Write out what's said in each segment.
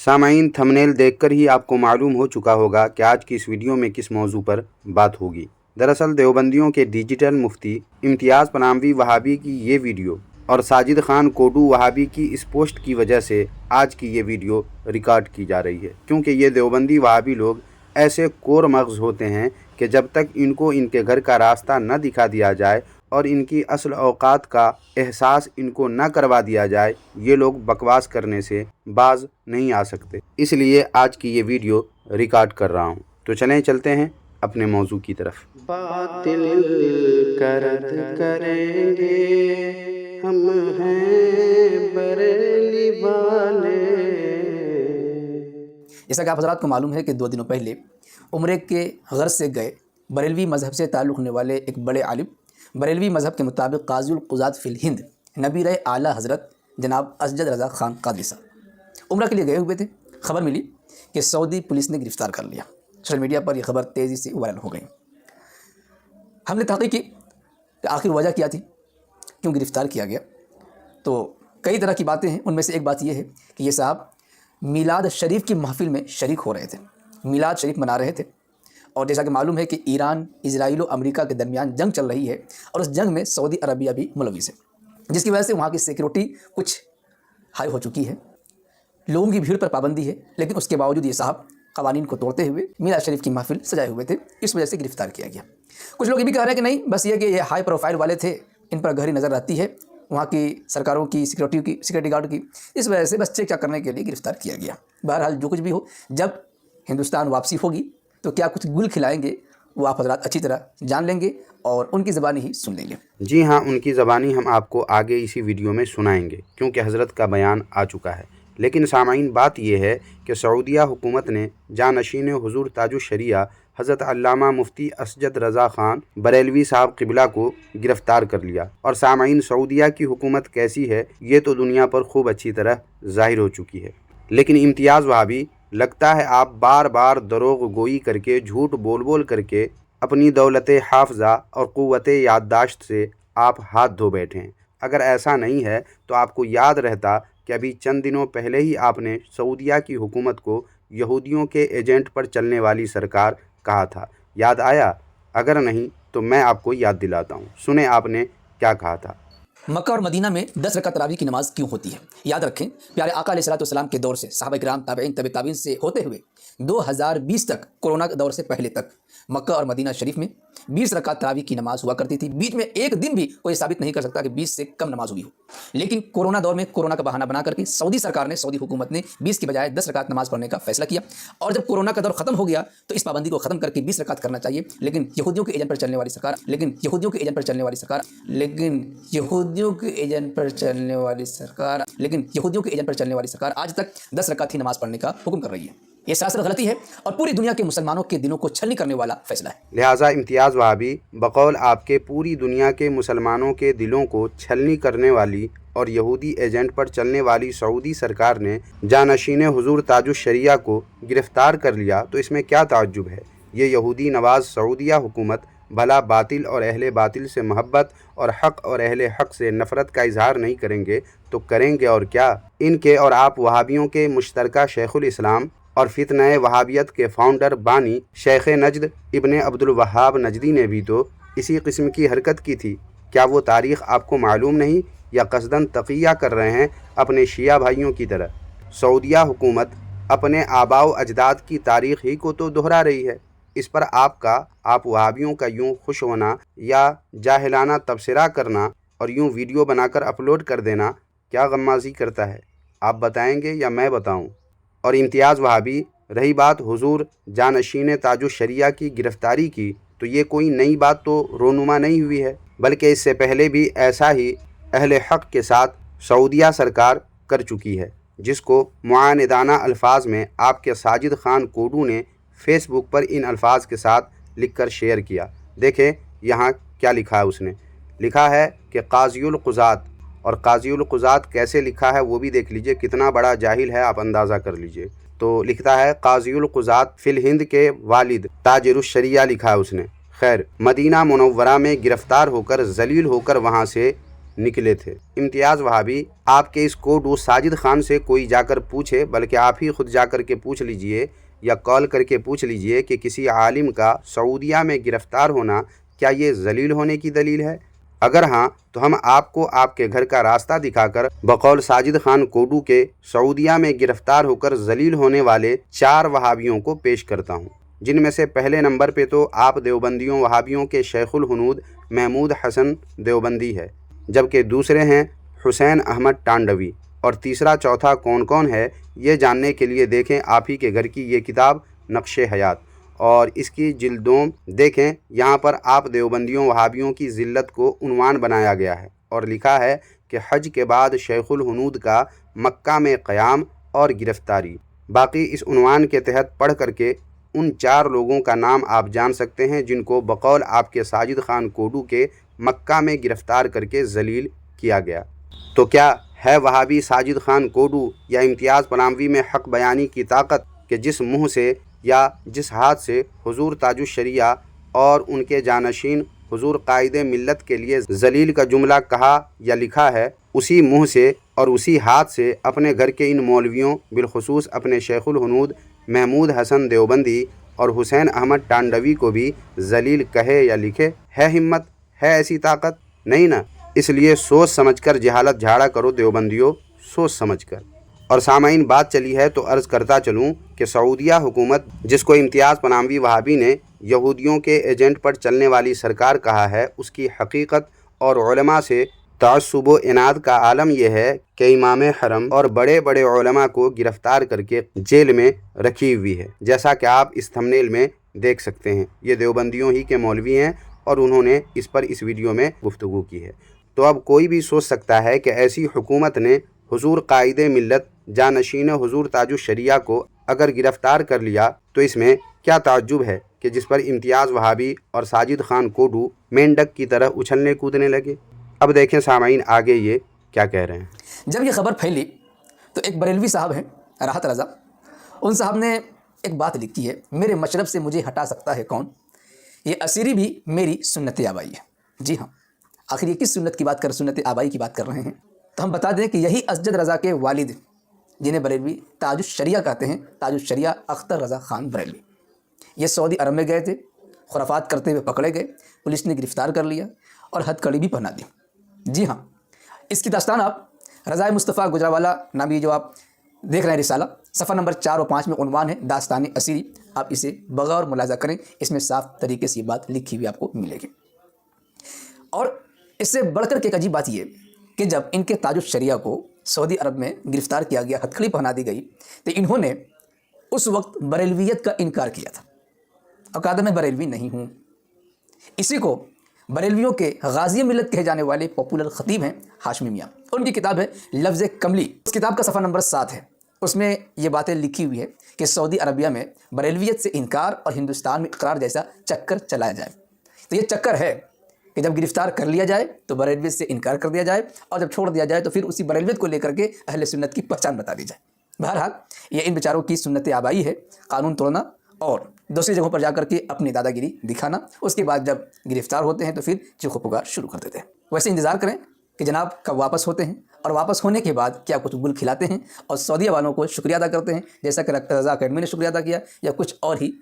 सामाइन thumbnail देखकर ही आपको मालूम हो चुका होगा कि आज की इस वीडियो में किस मौजू पर बात होगी। दरअसल देवबंदियों के डिजिटल मुफ्ती इम्तियाज़ पनामवी वहाबी की ये वीडियो और साजिद खान कोडू वहाबी की इस पोस्ट की वजह से आज की ये वीडियो रिकॉर्ड की जा रही है, क्योंकि ये देवबंदी वहाबी लोग ऐसे कोर मग़ज़ होते हैं कि जब तक इनको इनके घर का रास्ता न दिखा दिया जाए और इनकी असल औकात का एहसास इनको न करवा दिया जाए, ये लोग बकवास करने से बाज नहीं आ सकते। इसलिए आज की ये वीडियो रिकॉर्ड कर रहा हूँ। तो चलते हैं अपने मौजू की तरफ। बातिल करद करेंगे हम हैं बरेली वाले। जैसा कि आप हज़रात को मालूम है कि 2 दिनों पहले उम्रे के गर्ज से गए बरेलवी मज़हब से ताल्लुक़ रखने वाले एक बड़े आलिम, बरेलवी मज़हब के मुताबिक काज़ियुल क़ुज़ात फ़िल हिंद नबीर आला हज़रत जनाब असजद रज़ा ख़ान क़ादरी साहब उम्रा के लिए गए हुए थे। खबर मिली कि सऊदी पुलिस ने गिरफ़्तार कर लिया। सोशल मीडिया पर यह खबर तेज़ी से वायरल हो गई। हमने तहक़ीक़ की कि आखिर वजह क्या थी, क्यों गिरफ़्तार किया गया। तो कई तरह की बातें हैं, उनमें से एक बात यह है कि ये साहब मीलाद शरीफ की महफ़िल में शरीक हो रहे थे, मीलाद शरीफ मना रहे थे। और जैसा कि मालूम है कि ईरान, इजराइल और अमेरिका के दरमियान जंग चल रही है और उस जंग में सऊदी अरबिया भी मुलविस है, जिसकी वजह से वहाँ की सिक्योरिटी कुछ हाई हो चुकी है। लोगों की भीड़ पर पाबंदी है, लेकिन उसके बावजूद ये साहब क़वानीन को तोड़ते हुए मीलाद शरीफ की महफ़िल सजाए हुए थे। इस वजह से गिरफ़्तार किया गया। कुछ लोग ये भी कह रहे हैं कि नहीं, बस ये कि ये हाई प्रोफाइल वाले थे, इन पर गहरी नज़र रहती है वहाँ की सरकारों की, सिक्योरिटी गार्ड की, इस वजह से बस चेक चाक करने के लिए गिरफ़्तार किया गया। बहरहाल जो कुछ भी हो, जब हिंदुस्तान वापसी होगी तो क्या कुछ गुल खिलाएंगे वो आप हज़रात अच्छी तरह जान लेंगे और उनकी ज़बानी ही सुन लेंगे। जी हाँ, उनकी ज़बानी हम आपको आगे इसी वीडियो में सुनाएंगे, क्योंकि हज़रत का बयान आ चुका है। लेकिन सामाइन बात यह है कि सऊदीया हुकूमत ने जानशीन हुज़ूर ताजुश्शरिया हज़रत अल्लामा मुफ्ती असजद रज़ा ख़ान बरेलवी साहब क़िबला को गिरफ़्तार कर लिया। और सामाइन सऊदीया की हुकूमत कैसी है ये तो दुनिया पर खूब अच्छी तरह ज़ाहिर हो चुकी है। लेकिन इम्तियाज़ वहाबी, लगता है आप बार बार दरोग गोई करके, झूठ बोल बोल करके अपनी दौलत हाफ़ज़ा और क़ुव्वत याददाश्त से आप हाथ धो बैठे हैं। अगर ऐसा नहीं है तो आपको याद रहता कि अभी चंद दिनों पहले ही आपने सऊदीया की हुकूमत को यहूदियों के एजेंट पर चलने वाली सरकार कहा था। याद आया? अगर नहीं तो मैं आपको याद दिलाता हूँ। सुने आपने क्या कहा था। मक्का और मदीना में 10 रकात तरावी की नमाज़ क्यों होती है? याद रखें, प्यारे आका अलैहिस्सलाम के दौर से, सहाबा किराम, ताबईन, तबे ताबीन से होते हुए 2020 तक, कोरोना के दौर से पहले तक मक्का और मदीना शरीफ में 20 रकात तरावी की नमाज़ हुआ करती थी। बीच में एक दिन भी कोई साबित नहीं कर सकता कि 20 से कम नमाज हुई हो। लेकिन कोरोना दौर में कोरोना का बहाना बना करके सऊदी सरकार ने, सऊदी हुकूमत ने 20 की बजाय 10 रकात नमाज़ पढ़ने का फैसला किया। और जब कोरोना का दौर ख़त्म हो गया तो इस पाबंदी को ख़त्म करके 20 रकात करना चाहिए। लेकिन यहूदियों के एजेंट पर चलने वाली सरकार आज तक 10 रकात ही नमाज़ पढ़ने का हुक्म कर रही है। ये सरासर गलती है और पूरी दुनिया के मुसलमानों के दिलों को छलनी करने वाला फैसला है। लिहाजा इम्तियाज़ वहाबी, बकौल आपके, पूरी दुनिया के मुसलमानों के दिलों को छलनी करने वाली और यहूदी एजेंट पर चलने वाली सऊदी सरकार ने जानशीन हुज़ूर ताजुश्शरिया को गिरफ़्तार कर लिया, तो इसमें क्या ताज्जुब है। ये यहूदी नवाज़ सऊदीया हुकूमत भला बातिल और अहले बातिल से मोहब्बत और हक़ और अहले हक़ से नफ़रत का इजहार नहीं करेंगे तो करेंगे और क्या। इनके और आप वहाबियों के मुश्तरका शेखुल इस्लाम और फितने वहाबियत के फाउंडर बानी शेख नजद इब्ने अब्दुल वहाब नजदी ने भी तो इसी किस्म की हरकत की थी। क्या वो तारीख़ आपको मालूम नहीं, या कसदन तक़िया कर रहे हैं अपने शिया भाइयों की तरह। सऊदीया हुकूमत अपने आबाओ अजदाद की तारीख़ ही को तो दोहरा रही है। इस पर आप वहाबियों का यूँ खुश होना या जाहिलाना तबसरा करना और यूँ वीडियो बनाकर अपलोड कर देना क्या गम्माज़ी करता है, आप बताएंगे या मैं बताऊं। और इम्तियाज़ वहाबी, रही बात हुज़ूर जानशीन ताजुश्शरिया की गिरफ़्तारी की, तो ये कोई नई बात तो रोनुमा नहीं हुई है, बल्कि इससे पहले भी ऐसा ही अहले हक़ के साथ सऊदीया सरकार कर चुकी है, जिसको मुआनिदाना अल्फाज में आपके साजिद खान कोडू ने फ़ेसबुक पर इन अल्फाज के साथ लिखकर शेयर किया। देखें यहाँ क्या लिखा है। उसने लिखा है कि काज़ियुल क़ुज़ात, और काज़ियुल क़ुज़ात कैसे लिखा है वो भी देख लीजिए, कितना बड़ा जाहिल है आप अंदाज़ा कर लीजिए। तो लिखता है काज़ियुल क़ुज़ात फ़िल हिंद के वालिद ताजिरुश्शरिया लिखा है उसने। खैर, मदीना मुनव्वरा में गिरफ़्तार होकर, जलील होकर वहाँ से निकले थे। इम्तियाज़ वहाबी, आपके इस कोडू साजिद खान से कोई जाकर पूछे, बल्कि आप ही खुद जाकर के पूछ लीजिए या कॉल करके पूछ लीजिए कि किसी आलिम का सऊदीया में गिरफ़्तार होना क्या ये जलील होने की दलील है? अगर हाँ, तो हम आपको आपके घर का रास्ता दिखाकर बकौल साजिद खान कोडू के सऊदीया में गिरफ़्तार होकर जलील होने वाले 4 वहाबियों को पेश करता हूँ, जिनमें से पहले नंबर पे तो आप देवबंदियों वहाबियों के शेखुल हुनूद महमूद हसन देवबंदी है, जबकि दूसरे हैं हुसैन अहमद टांडवी, और तीसरा चौथा कौन कौन है ये जानने के लिए देखें आप ही के घर की ये किताब नक्शे हयात, और इसकी जिल्दों देखें। यहाँ पर आप देवबंदियों वहाबियों की ज़िल्लत को उन्वान बनाया गया है और लिखा है कि हज के बाद शेखुल हुनूद का मक्का में क़याम और गिरफ़्तारी। बाकी इस उन्वान के तहत पढ़ करके उन 4 लोगों का नाम आप जान सकते हैं जिनको बकौल आपके साजिद खान कोडू के मक्का में गिरफ़्तार करके जलील किया गया। तो क्या है वहाबी साजिद खान कोडू या इम्तियाज़ पनामवी में हक़ बयानी की ताकत कि जिस मुँह से या जिस हाथ से हुजूर ताजुश शरिया और उनके जानशीन हुजूर कायदे मिल्लत के लिए जलील का जुमला कहा या लिखा है, उसी मुँह से और उसी हाथ से अपने घर के इन मौलवियों, बिलखुसूस अपने शेखुल हुनूद महमूद हसन देवबंदी और हुसैन अहमद टांडवी को भी जलील कहे या लिखे? है हिम्मत, है ऐसी ताकत? नहीं ना। इसलिए सोच समझकर जहालत झाड़ा करो देवबंदियों, सोच समझकर। और सामाइन, बात चली है तो अर्ज़ करता चलूँ कि सऊदीया हुकूमत, जिसको इम्तियाज़ पनामवी वहाबी ने यहूदियों के एजेंट पर चलने वाली सरकार कहा है, उसकी हकीकत और उलमा से तअस्सुब व इनाद का आलम यह है कि इमाम हरम और बड़े बड़े उलमा को गिरफ़्तार करके जेल में रखी हुई है, जैसा कि आप इस थंबनेल में देख सकते हैं। ये देवबंदियों ही के मौलवी हैं और उन्होंने इस पर इस वीडियो में गुफ्तगू की है। तो अब कोई भी सोच सकता है कि ऐसी हुकूमत ने हुजूर कायदे मिल्लत जानशीन हुजूर ताजुश शरिया को अगर गिरफ़्तार कर लिया तो इसमें क्या ताज्जुब है कि जिस पर इम्तियाज़ वहाबी और साजिद खान कोडू मेंढक की तरह उछलने कूदने लगे। अब देखें सामाइन आगे ये क्या कह रहे हैं। जब ये खबर फैली तो एक बरेलवी साहब हैं राहत रज़ा, उन साहब ने एक बात लिखी है, मेरे मशरब से मुझे हटा सकता है कौन, ये असीरी भी मेरी सुन्नत आबाई है। जी हाँ, आखिर ये किस सुन्नत की बात कर, सुन्नत आबाई की बात कर रहे हैं? तो हम बता दें कि यही असजद रज़ा के वालिद, जिन्हें बरेलवी ताजुश शरिया कहते हैं, ताजुश शरिया अख्तर रज़ा ख़ान बरेलवी, ये सऊदी अरब में गए थे, खुराफात करते हुए पकड़े गए, पुलिस ने गिरफ़्तार कर लिया और हथकड़ी भी पहना दी। जी हाँ, इसकी दास्तान आप रज़ाए मुस्तफ़ा गुजरावाला नामी जो आप देख रहे हैं रिसाला, सफ़ा नंबर 4 और 5 में उन्वान है दास्तान असीरी, आप इसे बगौर मुलाजा करें, इसमें साफ तरीके से ये बात लिखी हुई आपको मिलेगी। और इससे बढ़कर के एक अजीब बात ये कि जब इनके ताजुश शरिया को सऊदी अरब में गिरफ़्तार किया गया, हथकड़ी पहना दी गई, तो इन्होंने उस वक्त बरेलवियत का इनकार किया था और कहा था मैं बरेलवी नहीं हूँ। इसी को बरेलवियों के गाज़ी मिल्लत कहे जाने वाले पॉपुलर ख़तीब हैं हाशमी मियाँ, उनकी किताब है लफ्ज़ कमली, उस किताब का सफ़ा नंबर 7 है, उसमें ये बातें लिखी हुई है कि सऊदी अरबिया में बरेलवियत से इनकार और हिंदुस्तान में इकरार जैसा चक्कर चलाया जाए। तो ये चक्कर है कि जब गिरफ़्तार कर लिया जाए तो बरेलवियत से इनकार कर दिया जाए और जब छोड़ दिया जाए तो फिर उसी बरेलवियत को लेकर के अहले सुन्नत की पहचान बता दी जाए। बहरहाल ये इन बेचारों की सुन्नत आबाई है, कानून तोड़ना और दूसरी जगहों पर जाकर के अपनी दादागिरी दिखाना, उसके बाद जब गिरफ़्तार होते हैं तो फिर चीखो पुकार शुरू कर देते हैं। वैसे इंतज़ार करें कि जनाब कब वापस होते हैं और वापस होने के बाद क्या कुछ गुल खिलाते हैं और सऊदीया वालों को शुक्रिया अदा करते हैं, जैसा कि रज़ा अकेडमी ने शुक्रिया अदा किया, या कुछ और ही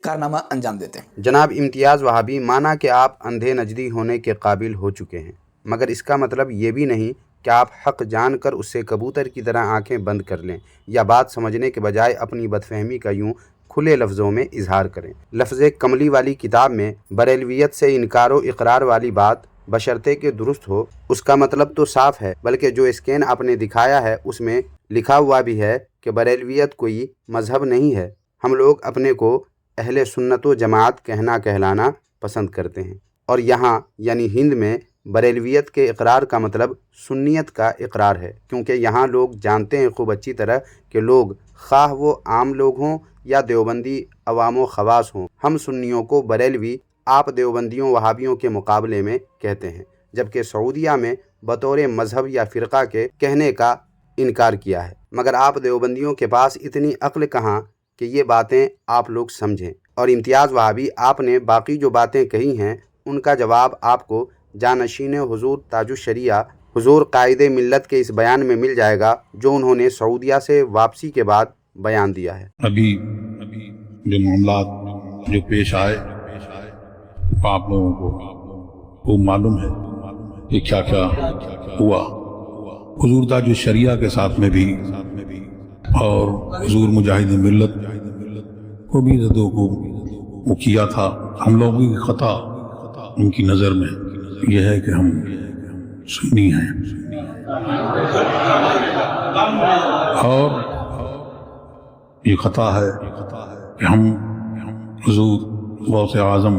कारनामा अंजाम देते हैं। जनाब इम्तियाज़ वहाबी, माना कि आप अंधे नजदी होने के काबिल हो चुके हैं, मगर इसका मतलब ये भी नहीं कि आप हक़ जानकर उससे कबूतर की तरह आंखें बंद कर लें या बात समझने के बजाय अपनी बदफहमी का यूँ खुले लफ्ज़ों में इजहार करें। लफ्ज़ कमली वाली किताब में बरेलवियत से इनकार व इकरार वाली बात बशर्ते के दुरुस्त हो, उसका मतलब तो साफ़ है, बल्कि जो स्कैन आपने दिखाया है उसमें लिखा हुआ भी है कि बरेलवियत कोई मज़हब नहीं है। हम लोग अपने को अहले सुन्नत व जमात कहना कहलाना पसंद करते हैं, और यहाँ यानी हिंद में बरेलवियत के इकरार का मतलब सुन्नियत का इकरार है, क्योंकि यहाँ लोग जानते हैं खूब अच्छी तरह कि लोग ख़्वाह वो आम लोग हों या देवबंदी अवाम व ख़वास हों, हम सुन्नियों को बरेलवी आप देवबंदियों वहाबियों के मुकाबले में कहते हैं, जबकि सऊदीया में बतौर मज़हब या फ़िरक़ा के कहने का इनकार किया है। मगर आप देवबंदियों के पास इतनी अक्ल कहाँ कि ये बातें आप लोग समझें। और इम्तियाज़ वहाबी, आपने बाकी जो बातें कही हैं उनका जवाब आपको जानशीन हुजूर ताजुश शरिया हुजूर कायद मिल्लत के इस बयान में मिल जाएगा जो उन्होंने सऊदीया से वापसी के बाद बयान दिया है। अभी जो मामला जो पेश आए आप लोगों को वो मालूम है कि क्या क्या हुआ हुजूर ताजुल शरिया के साथ में भी और हुजूर मुजाहिद मिल्लत को भी जदों को वो किया था। हम लोगों की खता उनकी नज़र में यह है कि हम सुन्नी हैं और ये खता है कि हम हुजूर गौस आज़म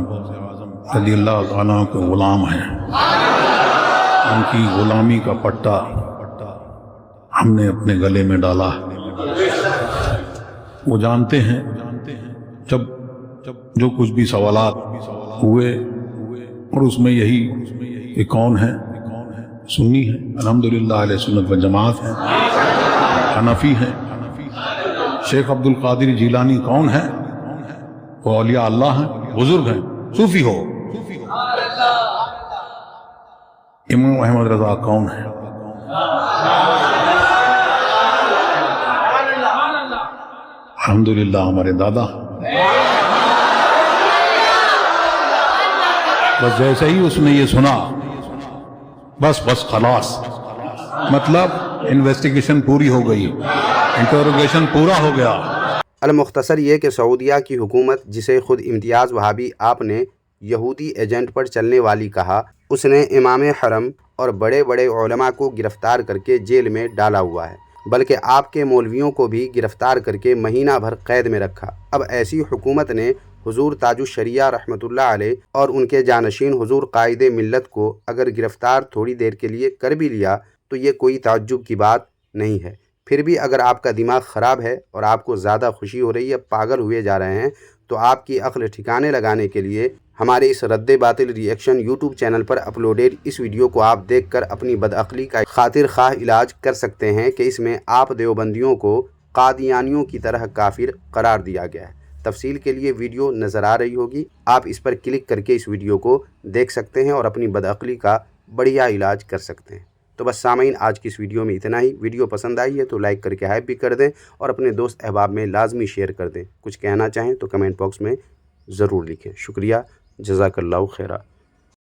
रज़ियल्लाहु ताला के ग़ुलाम हैं। उनकी ग़ुलामी का पट्टा हमने अपने गले में डाला। वो जानते हैं जब जो कुछ भी सवालात हुए और उसमें यही कि कौन है, सुन्नी है, अल्हम्दुलिल्लाह अहले सुन्नत व जमात है, हनफी है। शेख अब्दुल कादिर जीलानी कौन है? वो औलिया अल्लाह हैं, बुजुर्ग हैं, सूफी हो। इमाम अहमद रजा कौन है? अल्हम्दुलिल्लाह हमारे दादा। बस जैसे ही उसने ये सुना बस खलास, मतलब इन्वेस्टिगेशन पूरी हो गई, इंटरोगेशन पूरा हो गया। अलमुख्तसर ये कि सऊदीया की हुकूमत, जिसे ख़ुद इम्तियाज़ वहाबी आपने यहूदी एजेंट पर चलने वाली कहा, उसने इमाम हरम और बड़े बड़े उलमा को गिरफ़्तार करके जेल में डाला हुआ है, बल्कि आपके मौलवियों को भी गिरफ़्तार करके महीना भर कैद में रखा। अब ऐसी हुकूमत ने हुजूर ताजुल शरिया रहमतुल्लाह अलैह और उनके जानशीन हुजूर कायद मिल्लत को अगर गिरफ़्तार थोड़ी देर के लिए कर भी लिया तो ये कोई ताज्जुब की बात नहीं है। फिर भी अगर आपका दिमाग ख़राब है और आपको ज़्यादा खुशी हो रही है, पागल हुए जा रहे हैं, तो आपकी अक्ल ठिकाने लगाने के लिए हमारे इस रद्द बातिल रिएक्शन यूट्यूब चैनल पर अपलोडेड इस वीडियो को आप देखकर अपनी बदअक्ली का खातिर खाह इलाज कर सकते हैं कि इसमें आप देवबंदियों को कादियानियों की तरह काफिर करार दिया गया है। तफसील के लिए वीडियो नज़र आ रही होगी, आप इस पर क्लिक करके इस वीडियो को देख सकते हैं और अपनी बदअक्ली का बढ़िया इलाज कर सकते हैं। तो बस सामीन, आज की इस वीडियो में इतना ही। वीडियो पसंद आई है तो लाइक करके हाइप भी कर दें और अपने दोस्त अहबाब में लाजमी शेयर कर दें। कुछ कहना चाहें तो कमेंट बॉक्स में ज़रूर लिखें। शुक्रिया, जज़ाकल्लाहु खैरा।